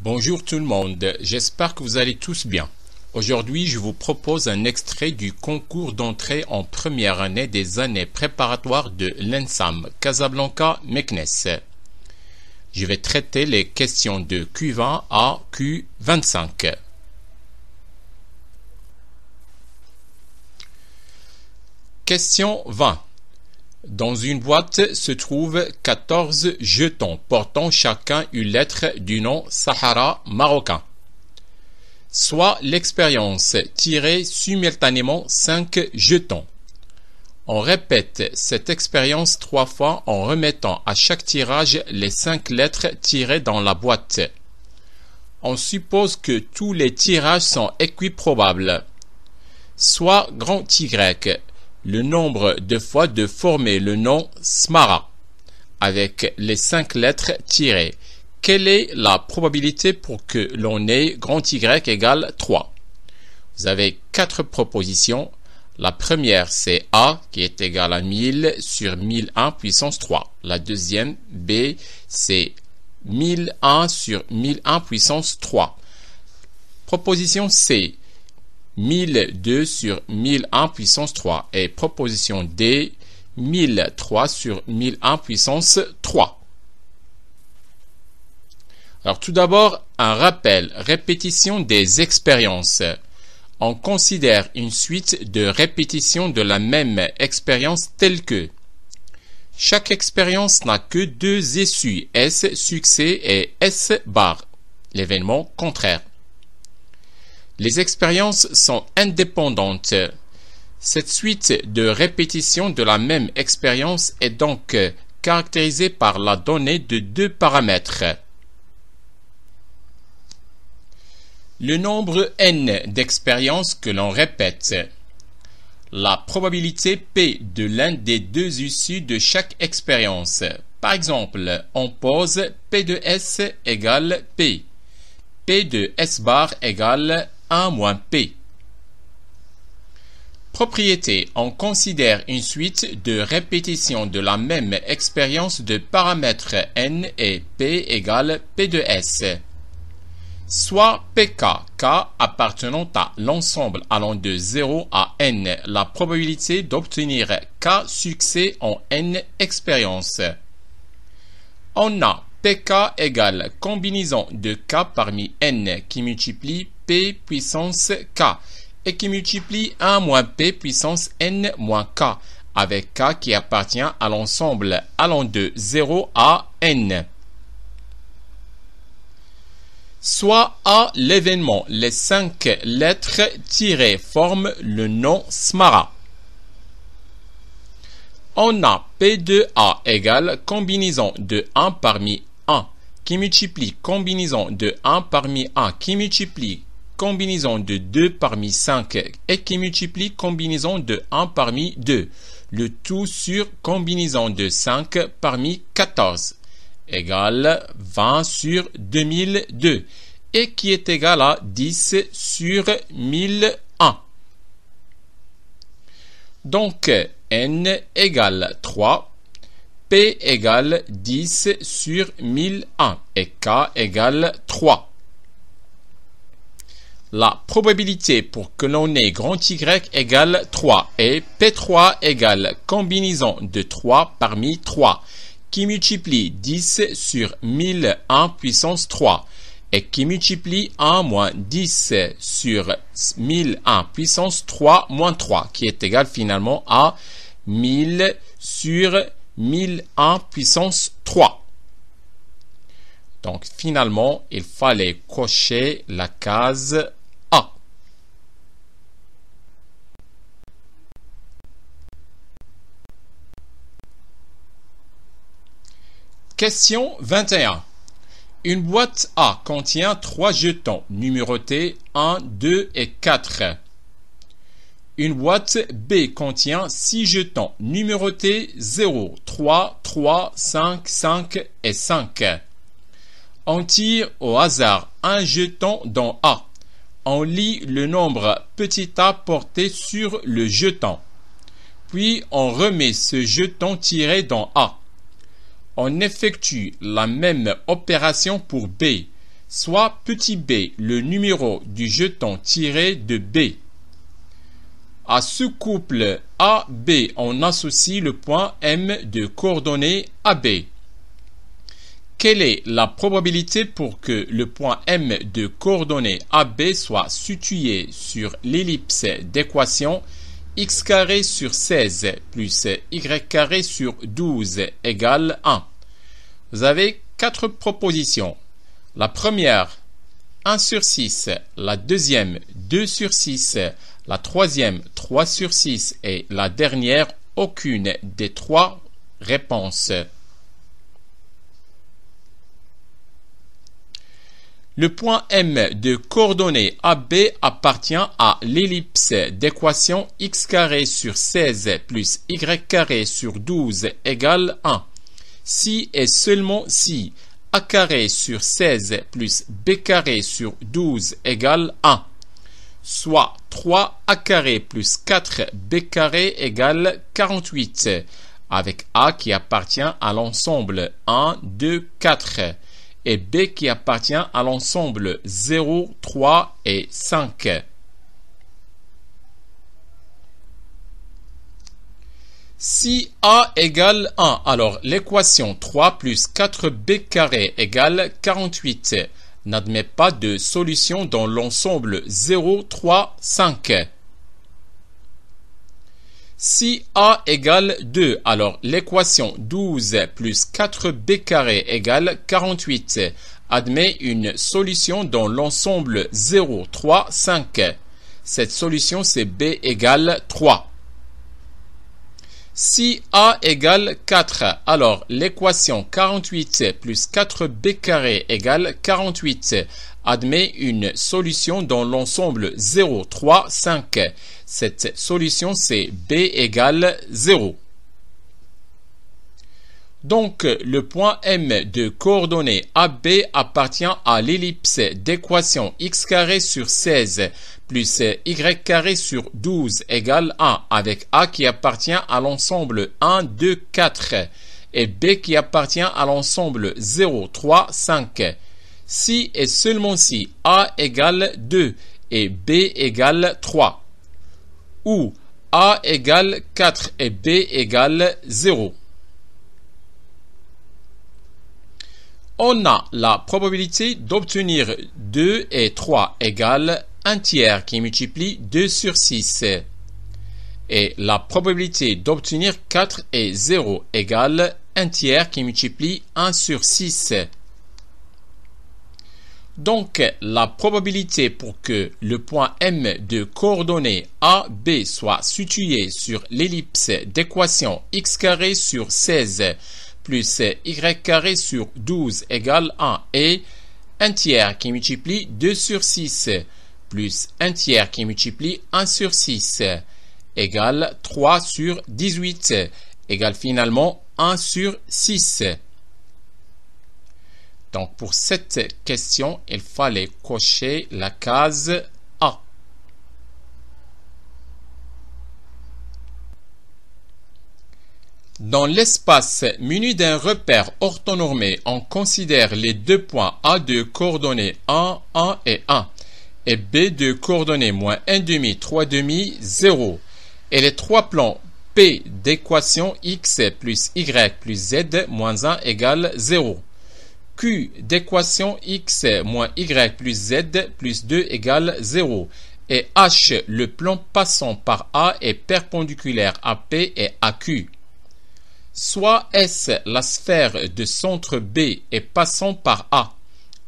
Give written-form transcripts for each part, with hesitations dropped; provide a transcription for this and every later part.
Bonjour tout le monde, j'espère que vous allez tous bien. Aujourd'hui, je vous propose un extrait du concours d'entrée en première année des années préparatoires de l'ENSAM Casablanca-Meknès. Je vais traiter les questions de Q20 à Q25. Question 20. Dans une boîte se trouvent 14 jetons portant chacun une lettre du nom Sahara marocain. Soit l'expérience tirer simultanément 5 jetons. On répète cette expérience 3 fois en remettant à chaque tirage les 5 lettres tirées dans la boîte. On suppose que tous les tirages sont équiprobables. Soit grand Y, le nombre de fois de former le nom Smara avec les 5 lettres tirées. Quelle est la probabilité pour que l'on ait grand Y égale 3? Vous avez 4 propositions. La première, c'est A qui est égal à 1000 sur 1001 puissance 3. La deuxième, B, c'est 1001 sur 1001 puissance 3. Proposition C, 1002 sur 1001 puissance 3. Et proposition D, 1003 sur 1001 puissance 3. Alors tout d'abord, un rappel, répétition des expériences. On considère une suite de répétitions de la même expérience telle que chaque expérience n'a que 2 issues, S succès et S barre, l'événement contraire. Les expériences sont indépendantes. Cette suite de répétitions de la même expérience est donc caractérisée par la donnée de 2 paramètres. Le nombre n d'expériences que l'on répète. La probabilité P de l'un des 2 issues de chaque expérience. Par exemple, on pose P de S égale P. P de S bar égale 1 moins P. Propriété. On considère une suite de répétitions de la même expérience de paramètres n et P égale P de S. Soit PK, K appartenant à l'ensemble allant de 0 à n, la probabilité d'obtenir K succès en n expériences. On a PK égale combinaison de K parmi n qui multiplie P puissance K et qui multiplie 1 moins P puissance n moins K avec K qui appartient à l'ensemble allant de 0 à n. Soit à l'événement, les 5 lettres tirées forment le nom Smara. On a P de A égale combinaison de 1 parmi 1 qui multiplie combinaison de 1 parmi 1 qui multiplie combinaison de 2 parmi 5 et qui multiplie combinaison de 1 parmi 2. Le tout sur combinaison de 5 parmi 14. Égale 20 sur 2002 et qui est égal à 10 sur 1001. Donc, n égale 3, p égale 10 sur 1001 et k égale 3. La probabilité pour que l'on ait grand Y égale 3 et P3 égale combinaison de 3 parmi 3 qui multiplie 10 sur 1001 puissance 3 et qui multiplie 1 moins 10 sur 1001 puissance 3 moins 3 qui est égal finalement à 1000 sur 1001 puissance 3. Donc finalement, il fallait cocher la case A. Question 21. Une boîte A contient 3 jetons numérotés 1, 2 et 4. Une boîte B contient 6 jetons numérotés 0, 3, 3, 5, 5 et 5. On tire au hasard un jeton dans A. On lit le nombre petit a porté sur le jeton. Puis on remet ce jeton tiré dans A. On effectue la même opération pour B. soit petit b le numéro du jeton tiré de B. À ce couple AB, on associe le point M de coordonnées AB. Quelle est la probabilité pour que le point M de coordonnées AB soit situé sur l'ellipse d'équation x carré sur 16 plus y carré sur 12 égale 1? Vous avez 4 propositions. La première, 1 sur 6. La deuxième, 2 sur 6. La troisième, 3 sur 6. Et la dernière, aucune des 3 réponses. Le point M de coordonnées AB appartient à l'ellipse d'équation x carré sur 16 plus y carré sur 12 égale 1. Si et seulement si a carré sur 16 plus b carré sur 12 égale 1, soit 3a carré plus 4b carré égale 48, avec a qui appartient à l'ensemble 1, 2, 4, et b qui appartient à l'ensemble 0, 3 et 5. Si a égale 1, alors l'équation 3 plus 4b carré égale 48 n'admet pas de solution dans l'ensemble 0, 3, 5. Si a égale 2, alors l'équation 12 plus 4b carré égale 48 admet une solution dans l'ensemble 0, 3, 5. Cette solution, c'est b égale 3. Si a égale 4, alors l'équation 48 plus 4b carré égale 48 admet une solution dans l'ensemble 0, 3, 5. Cette solution, c'est b égale 0. Donc, le point M de coordonnées AB appartient à l'ellipse d'équation x carré sur 16 plus y carré sur 12 égale 1, avec A qui appartient à l'ensemble 1, 2, 4 et B qui appartient à l'ensemble 0, 3, 5. Si et seulement si A égale 2 et B égale 3, ou A égale 4 et B égale 0. On a la probabilité d'obtenir 2 et 3 égale 1 tiers qui multiplie 2 sur 6. Et la probabilité d'obtenir 4 et 0 égale 1 tiers qui multiplie 1 sur 6. Donc, la probabilité pour que le point M de coordonnées AB soit situé sur l'ellipse d'équation x carré sur 16 plus y carré sur 12 égale 1 et 1 tiers qui multiplie 2 sur 6 plus 1 tiers qui multiplie 1 sur 6 égale 3 sur 18 égale finalement 1 sur 6. Donc pour cette question, il fallait cocher la case A. Dans l'espace muni d'un repère orthonormé, on considère les deux points A de coordonnées 1, 1 et 1 et B de coordonnées moins 1 demi, 3 demi, 0 et les trois plans P d'équation x plus y plus z moins 1 égale 0. Q d'équation x moins y plus z plus 2 égale 0 et H, le plan passant par A est perpendiculaire à P et à Q. Soit S la sphère de centre B est passant par A.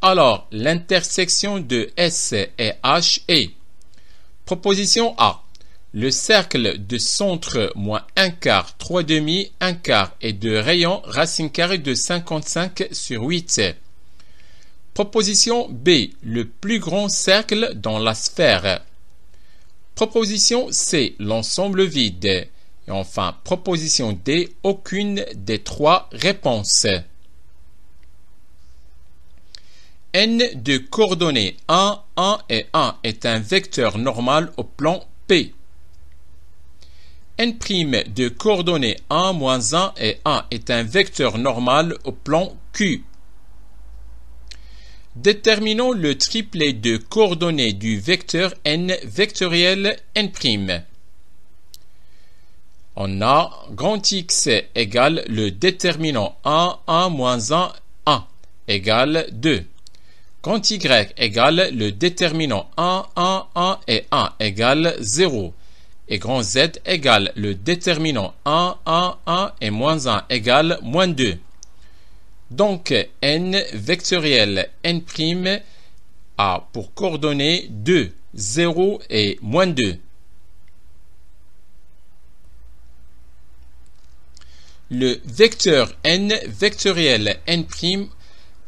Alors, l'intersection de S et H est: proposition A. Le cercle de centre moins 1 quart, 3 demi, 1 quart et de rayon racine carrée de 55 sur 8. Proposition B. Le plus grand cercle dans la sphère. Proposition C. L'ensemble vide. Et enfin, proposition D. Aucune des trois réponses. N de coordonnées 1, 1 et 1 est un vecteur normal au plan P. N' de coordonnées 1, moins 1 et 1 est un vecteur normal au plan Q. Déterminons le triplet de coordonnées du vecteur n vectoriel n'. On a grand X égale le déterminant 1, 1 moins 1, 1 égale 2. Grand Y égale le déterminant 1, 1, 1 et 1 égale 0. Et grand Z égale le déterminant 1, 1, 1 et moins 1 égale moins 2. Donc, n vectoriel n' a pour coordonnées 2, 0 et moins 2. Le vecteur n vectoriel n'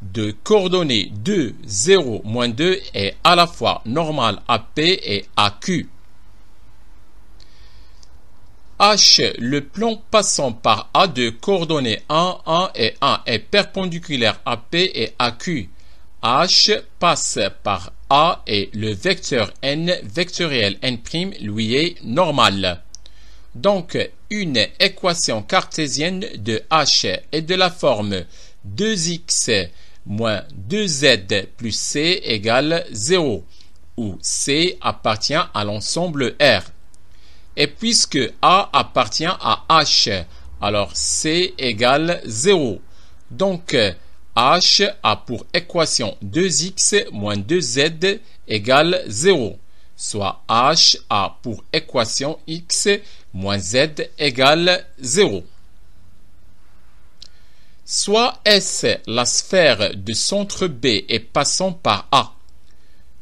de coordonnées 2, 0, moins 2 est à la fois normal AP et AQ. H, le plan passant par A de coordonnées 1, 1 et 1 est perpendiculaire à P et à Q. H passe par A et le vecteur n vectoriel n' lui est normal. Donc, une équation cartésienne de H est de la forme 2x moins 2z plus c égale 0, où c appartient à l'ensemble R. Et puisque A appartient à H, alors C égale 0. Donc, H a pour équation 2x moins 2z égale 0. Soit H a pour équation x moins z égale 0. Soit S la sphère de centre B et passant par A.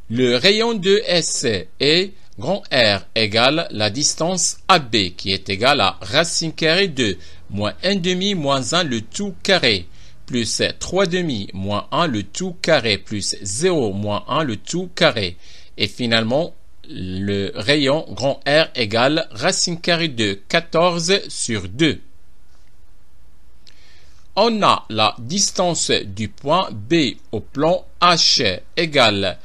Le rayon de S est grand R égale la distance AB qui est égale à racine carrée de moins 1 demi moins 1 le tout carré plus 3 demi moins 1 le tout carré plus 0 moins 1 le tout carré. Et finalement, le rayon grand R égale racine carrée de 14 sur 2. On a la distance du point B au plan H égale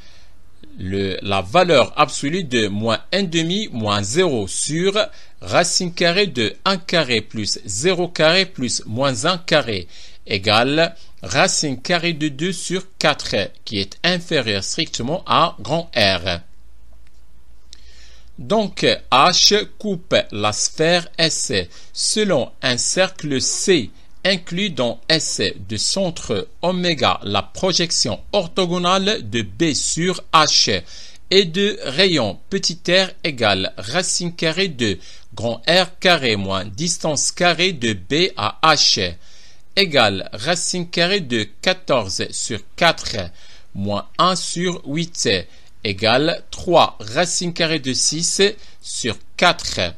la valeur absolue de moins 1 demi moins 0 sur racine carrée de 1 carré plus 0 carré plus moins 1 carré égale racine carrée de 2 sur 4 qui est inférieur strictement à grand R. Donc H coupe la sphère S selon un cercle C inclut dans S de centre oméga la projection orthogonale de B sur H et de rayon petit r égale racine carrée de grand R carré moins distance carrée de B à H égale racine carrée de 14 sur 4 moins 1 sur 8 égale 3 racine carrée de 6 sur 4.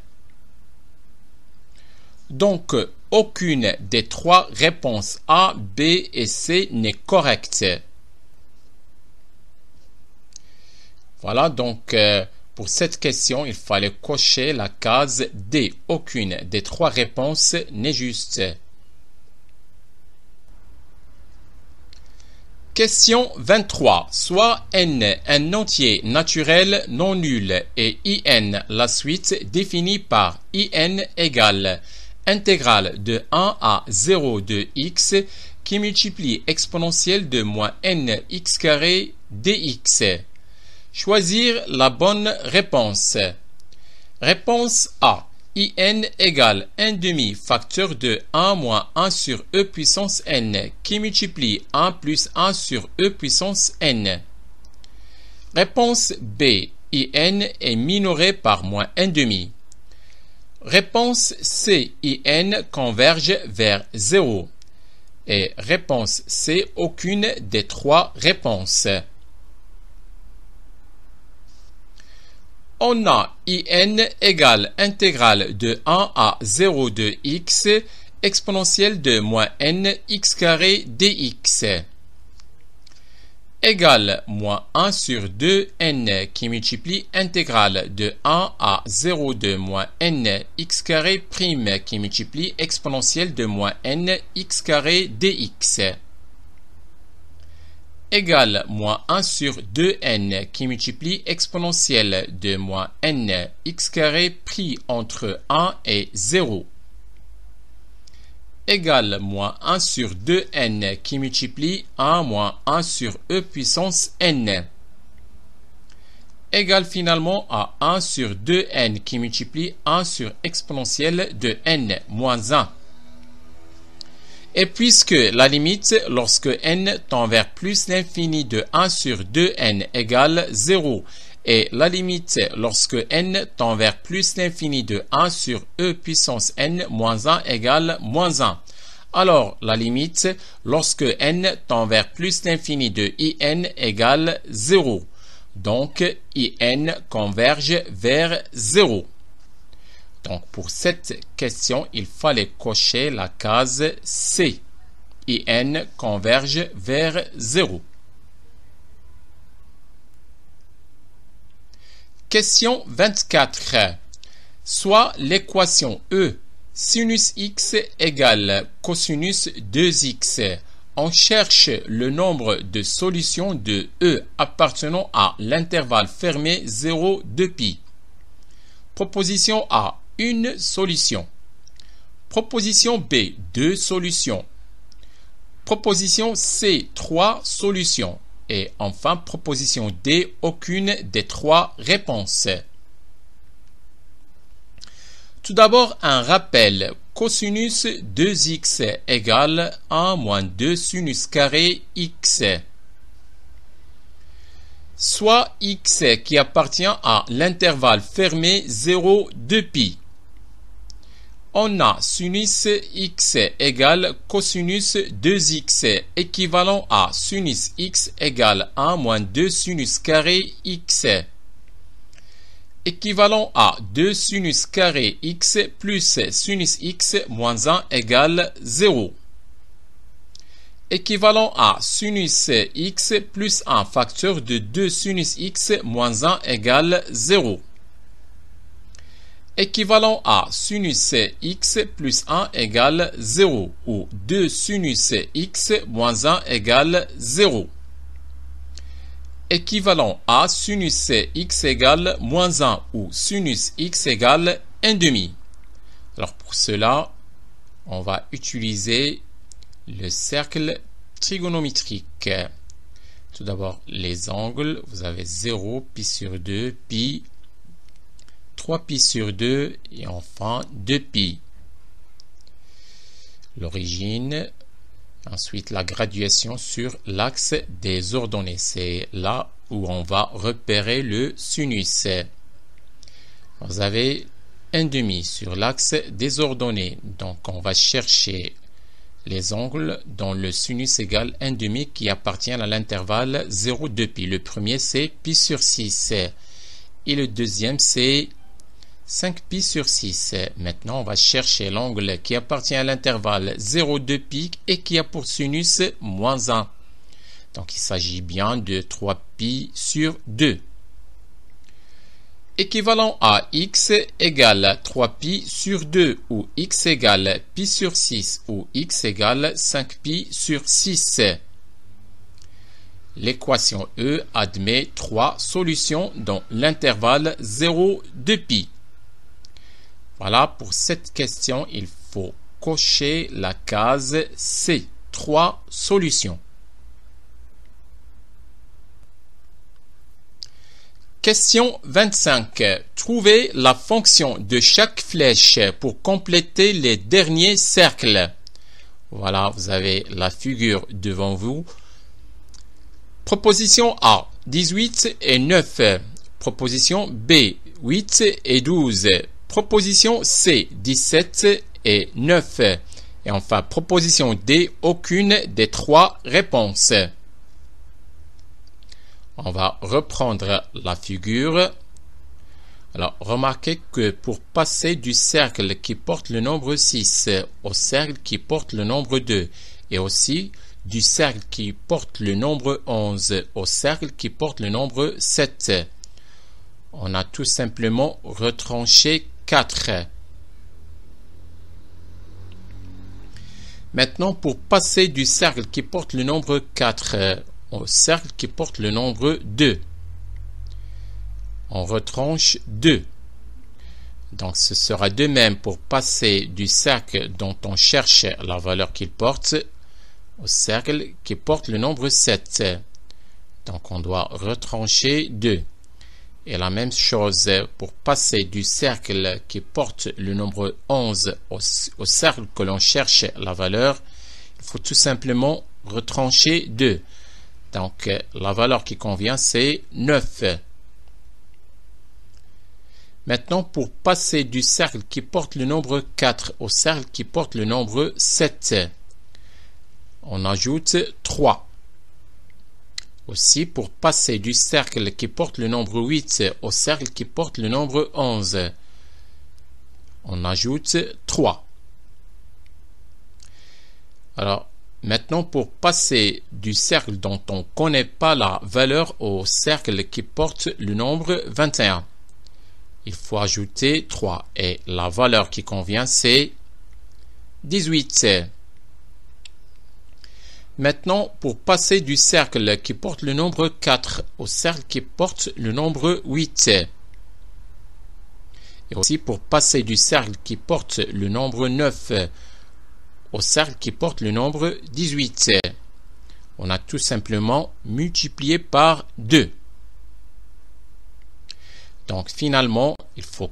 Donc, aucune des trois réponses A, B et C n'est correcte. Voilà, donc pour cette question, il fallait cocher la case D. Aucune des trois réponses n'est juste. Question 23. Soit n un entier naturel non nul et in la suite définie par in égale intégrale de 1 à 0 de x qui multiplie exponentielle de moins n x carré dx. Choisir la bonne réponse. Réponse A. In égale 1 demi facteur de 1 moins 1 sur e puissance n qui multiplie 1 plus 1 sur e puissance n. Réponse B. In est minoré par moins 1 demi. Réponse C. In converge vers 0. Et réponse C. Aucune des trois réponses. On a in égale intégrale de 1 à 0 de x exponentielle de moins n x carré dx égale moins 1 sur 2 n qui multiplie intégrale de 1 à 0 de moins n x carré prime qui multiplie exponentielle de moins n x carré dx égale moins 1 sur 2n qui multiplie exponentielle de moins n x carré pris entre 1 et 0 égale moins 1 sur 2n qui multiplie 1 moins 1 sur e puissance n égale finalement à 1 sur 2n qui multiplie 1 sur exponentielle de n moins 1. Et puisque la limite lorsque n tend vers plus l'infini de 1 sur 2n égale 0 et la limite lorsque n tend vers plus l'infini de 1 sur e puissance n moins 1 égale moins 1. Alors la limite lorsque n tend vers plus l'infini de in égale 0. Donc in converge vers 0. Donc pour cette question, il fallait cocher la case C. In converge vers 0. Question 24. Soit l'équation E, sinus x égale cosinus 2x. On cherche le nombre de solutions de E appartenant à l'intervalle fermé 0, 2π. Proposition A, une solution. Proposition B, deux solutions. Proposition C, trois solutions. Et enfin, proposition D, aucune des trois réponses. Tout d'abord, un rappel. Cosinus 2x égale 1 moins 2 sinus carré x. Soit x qui appartient à l'intervalle fermé 0, 2π. On a sinus x égale cosinus 2x équivalent à sinus x égale 1 moins 2 sinus carré x. Équivalent à 2 sinus carré x plus sinus x moins 1 égale 0. Équivalent à sinus x plus un facteur de 2 sinus x moins 1 égale 0. Équivalent à sinus x plus 1 égale 0 ou 2 sinus x moins 1 égale 0. Équivalent à sinus x égale moins 1 ou sinus x égale 1/2. Alors pour cela, on va utiliser le cercle trigonométrique. Tout d'abord, les angles, vous avez 0, pi sur 2, pi, 3π sur 2 et enfin 2π. L'origine, ensuite la graduation sur l'axe des ordonnées. C'est là où on va repérer le sinus. Vous avez 1/2 sur l'axe des ordonnées. Donc on va chercher les angles dont le sinus égale 1/2 qui appartiennent à l'intervalle 0, 2π. Le premier c'est pi sur 6 et le deuxième c'est 5π sur 6. Maintenant, on va chercher l'angle qui appartient à l'intervalle 0, 2π et qui a pour sinus moins 1. Donc, il s'agit bien de 3π sur 2. Équivalent à x égale 3π sur 2 ou x égale π sur 6 ou x égale 5π sur 6. L'équation E admet trois solutions dans l'intervalle 0, 2π. Voilà, pour cette question, il faut cocher la case C. 3 solutions. Question 25. Trouvez la fonction de chaque flèche pour compléter les derniers cercles. Voilà, vous avez la figure devant vous. Proposition A, 18 et 9. Proposition B, 8 et 12. Proposition C, 17 et 9. Et enfin, proposition D, aucune des trois réponses. On va reprendre la figure. Alors, remarquez que pour passer du cercle qui porte le nombre 6 au cercle qui porte le nombre 2, et aussi du cercle qui porte le nombre 11 au cercle qui porte le nombre 7, on a tout simplement retranché 4. Maintenant, pour passer du cercle qui porte le nombre 4 au cercle qui porte le nombre 2, on retranche 2. Donc ce sera de même pour passer du cercle dont on cherche la valeur qu'il porte au cercle qui porte le nombre 7. Donc on doit retrancher 2. Et la même chose pour passer du cercle qui porte le nombre 11 au cercle que l'on cherche la valeur, il faut tout simplement retrancher 2. Donc la valeur qui convient c'est 9. Maintenant, pour passer du cercle qui porte le nombre 4 au cercle qui porte le nombre 7, on ajoute 3. Aussi, pour passer du cercle qui porte le nombre 8 au cercle qui porte le nombre 11, on ajoute 3. Alors, maintenant, pour passer du cercle dont on ne connaît pas la valeur au cercle qui porte le nombre 21, il faut ajouter 3. Et la valeur qui convient, c'est 18. Maintenant, pour passer du cercle qui porte le nombre 4 au cercle qui porte le nombre 8, et aussi pour passer du cercle qui porte le nombre 9 au cercle qui porte le nombre 18, on a tout simplement multiplié par 2. Donc finalement, il faut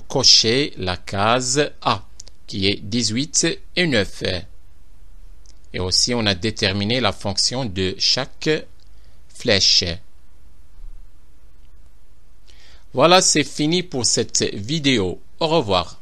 cocher la case A, qui est 18 et 9. Et aussi, on a déterminé la fonction de chaque flèche. Voilà, c'est fini pour cette vidéo. Au revoir.